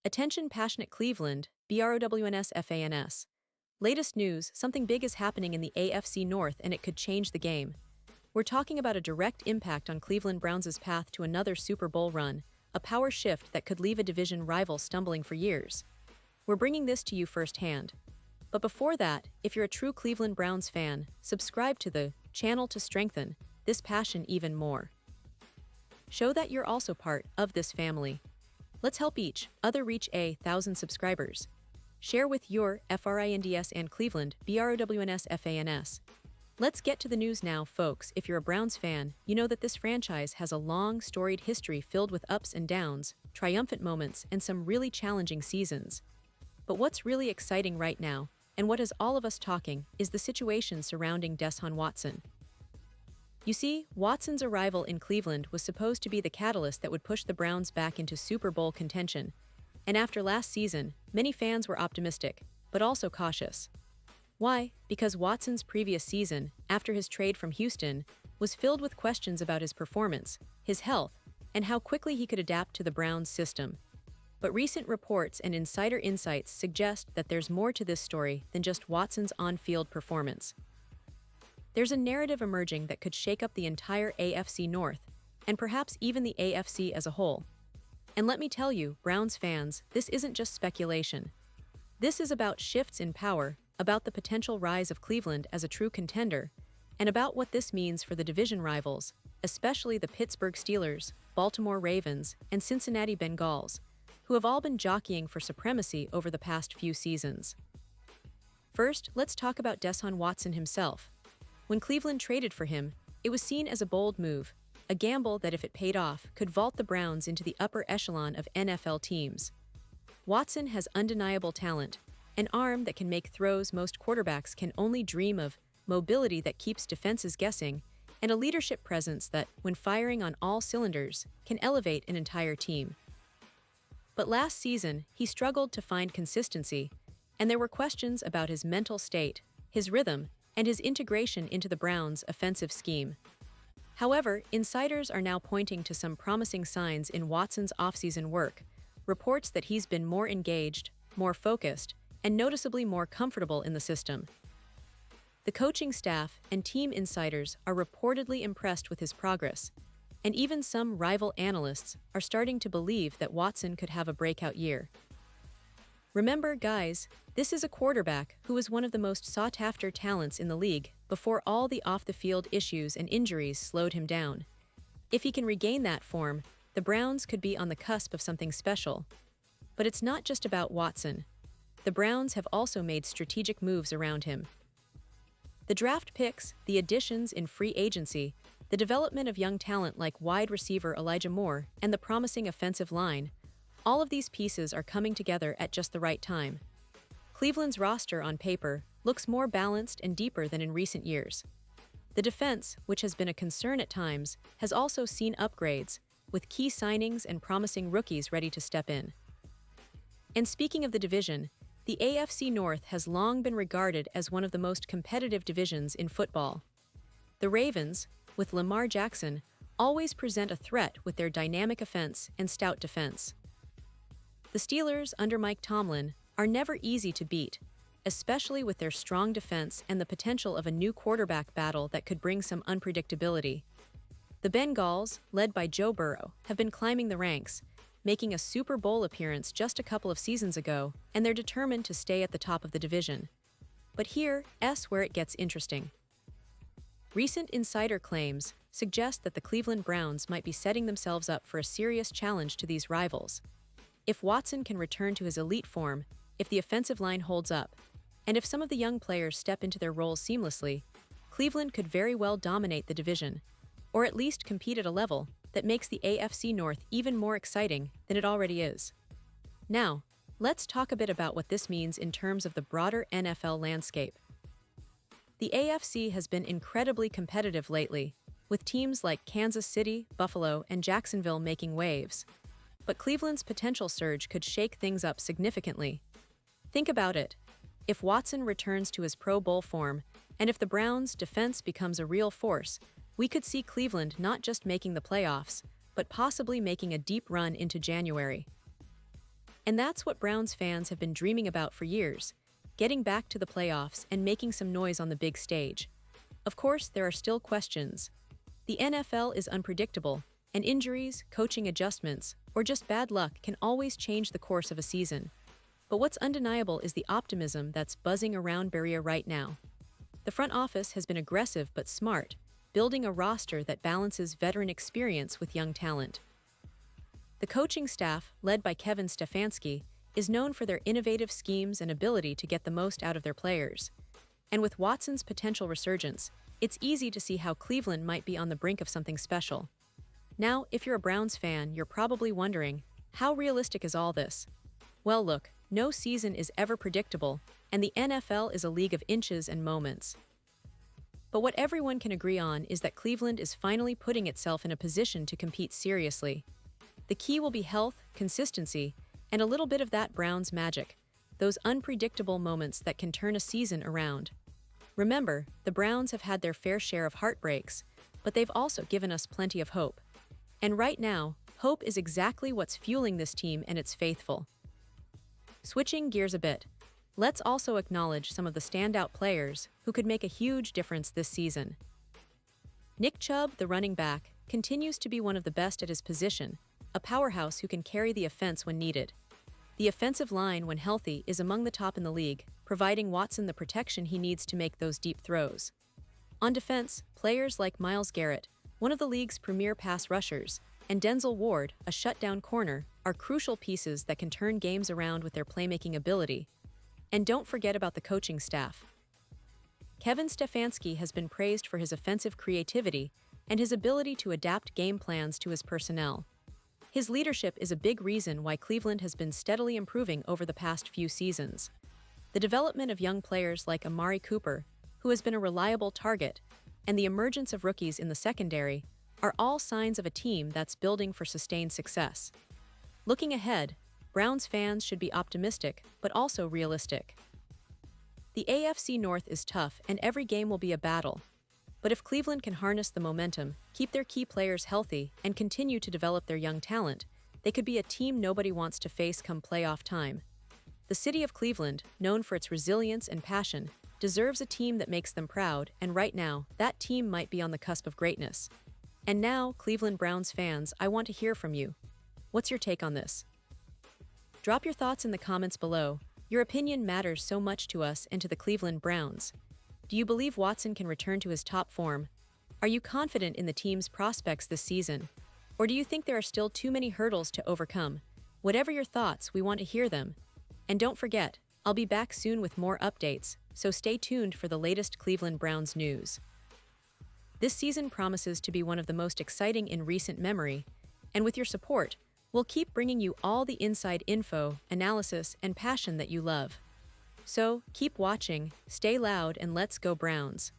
Attention passionate Cleveland, BROWNS. Latest news, something big is happening in the AFC North and it could change the game. We're talking about a direct impact on Cleveland Browns' path to another Super Bowl run, a power shift that could leave a division rival stumbling for years. We're bringing this to you firsthand. But before that, if you're a true Cleveland Browns fan, subscribe to the channel to strengthen this passion even more. Show that you're also part of this family. Let's help each other reach 1,000 subscribers. Share with your FRINDS and Cleveland BROWNS. Let's get to the news now, folks. If you're a Browns fan, you know that this franchise has a long, storied history filled with ups and downs, triumphant moments, and some really challenging seasons. But what's really exciting right now, and what has all of us talking, is the situation surrounding Deshaun Watson. You see, Watson's arrival in Cleveland was supposed to be the catalyst that would push the Browns back into Super Bowl contention. And after last season, many fans were optimistic, but also cautious. Why? Because Watson's previous season, after his trade from Houston, was filled with questions about his performance, his health, and how quickly he could adapt to the Browns' system. But recent reports and insider insights suggest that there's more to this story than just Watson's on-field performance. There's a narrative emerging that could shake up the entire AFC North, and perhaps even the AFC as a whole. And let me tell you, Browns fans, this isn't just speculation. This is about shifts in power, about the potential rise of Cleveland as a true contender, and about what this means for the division rivals, especially the Pittsburgh Steelers, Baltimore Ravens, and Cincinnati Bengals, who have all been jockeying for supremacy over the past few seasons. First, let's talk about Deshaun Watson himself. When Cleveland traded for him, it was seen as a bold move, a gamble that if it paid off, could vault the Browns into the upper echelon of NFL teams. Watson has undeniable talent, an arm that can make throws most quarterbacks can only dream of, mobility that keeps defenses guessing, and a leadership presence that, when firing on all cylinders, can elevate an entire team. But last season, he struggled to find consistency, and there were questions about his mental state, his rhythm, and his integration into the Browns' offensive scheme. However, insiders are now pointing to some promising signs in Watson's offseason work, reports that he's been more engaged, more focused, and noticeably more comfortable in the system. The coaching staff and team insiders are reportedly impressed with his progress, and even some rival analysts are starting to believe that Watson could have a breakout year. Remember, guys, this is a quarterback who was one of the most sought-after talents in the league before all the off-the-field issues and injuries slowed him down. If he can regain that form, the Browns could be on the cusp of something special. But it's not just about Watson. The Browns have also made strategic moves around him. The draft picks, the additions in free agency, the development of young talent like wide receiver Elijah Moore, and the promising offensive line, all of these pieces are coming together at just the right time. Cleveland's roster on paper looks more balanced and deeper than in recent years. The defense, which has been a concern at times, has also seen upgrades, with key signings and promising rookies ready to step in. And speaking of the division, the AFC North has long been regarded as one of the most competitive divisions in football. The Ravens, with Lamar Jackson, always present a threat with their dynamic offense and stout defense. The Steelers, under Mike Tomlin, are never easy to beat, especially with their strong defense and the potential of a new quarterback battle that could bring some unpredictability. The Bengals, led by Joe Burrow, have been climbing the ranks, making a Super Bowl appearance just a couple of seasons ago, and they're determined to stay at the top of the division. But here's where it gets interesting. Recent insider claims suggest that the Cleveland Browns might be setting themselves up for a serious challenge to these rivals. If Watson can return to his elite form, if the offensive line holds up, and if some of the young players step into their roles seamlessly, Cleveland could very well dominate the division, or at least compete at a level that makes the AFC North even more exciting than it already is. Now, let's talk a bit about what this means in terms of the broader NFL landscape. The AFC has been incredibly competitive lately, with teams like Kansas City, Buffalo, and Jacksonville making waves. But Cleveland's potential surge could shake things up significantly. Think about it. If Watson returns to his Pro Bowl form, and if the Browns' defense becomes a real force, we could see Cleveland not just making the playoffs, but possibly making a deep run into January. And that's what Browns fans have been dreaming about for years, getting back to the playoffs and making some noise on the big stage. Of course, there are still questions. The NFL is unpredictable, and injuries, coaching adjustments, or just bad luck can always change the course of a season. But what's undeniable is the optimism that's buzzing around Berea right now. The front office has been aggressive but smart, building a roster that balances veteran experience with young talent. The coaching staff, led by Kevin Stefanski, is known for their innovative schemes and ability to get the most out of their players. And with Watson's potential resurgence, it's easy to see how Cleveland might be on the brink of something special. Now, if you're a Browns fan, you're probably wondering, how realistic is all this? Well, look, no season is ever predictable, and the NFL is a league of inches and moments. But what everyone can agree on is that Cleveland is finally putting itself in a position to compete seriously. The key will be health, consistency, and a little bit of that Browns magic, those unpredictable moments that can turn a season around. Remember, the Browns have had their fair share of heartbreaks, but they've also given us plenty of hope. And right now, hope is exactly what's fueling this team, and it's faithful. Switching gears a bit, let's also acknowledge some of the standout players who could make a huge difference this season. Nick Chubb, the running back, continues to be one of the best at his position, a powerhouse who can carry the offense when needed. The offensive line, when healthy, is among the top in the league, providing Watson the protection he needs to make those deep throws. On defense, players like Myles Garrett, one of the league's premier pass rushers, and Denzel Ward, a shutdown corner, are crucial pieces that can turn games around with their playmaking ability. And don't forget about the coaching staff. Kevin Stefanski has been praised for his offensive creativity and his ability to adapt game plans to his personnel. His leadership is a big reason why Cleveland has been steadily improving over the past few seasons. The development of young players like Amari Cooper, who has been a reliable target, and the emergence of rookies in the secondary are all signs of a team that's building for sustained success. Looking ahead, Browns fans should be optimistic, but also realistic. The AFC North is tough and every game will be a battle. But if Cleveland can harness the momentum, keep their key players healthy, and continue to develop their young talent, they could be a team nobody wants to face come playoff time. The city of Cleveland, known for its resilience and passion, deserves a team that makes them proud, and right now, that team might be on the cusp of greatness. And now, Cleveland Browns fans, I want to hear from you. What's your take on this? Drop your thoughts in the comments below. Your opinion matters so much to us and to the Cleveland Browns. Do you believe Watson can return to his top form? Are you confident in the team's prospects this season? Or do you think there are still too many hurdles to overcome? Whatever your thoughts, we want to hear them. And don't forget, I'll be back soon with more updates, so stay tuned for the latest Cleveland Browns news. This season promises to be one of the most exciting in recent memory, and with your support, we'll keep bringing you all the inside info, analysis, and passion that you love. So, keep watching, stay loud, and let's go Browns!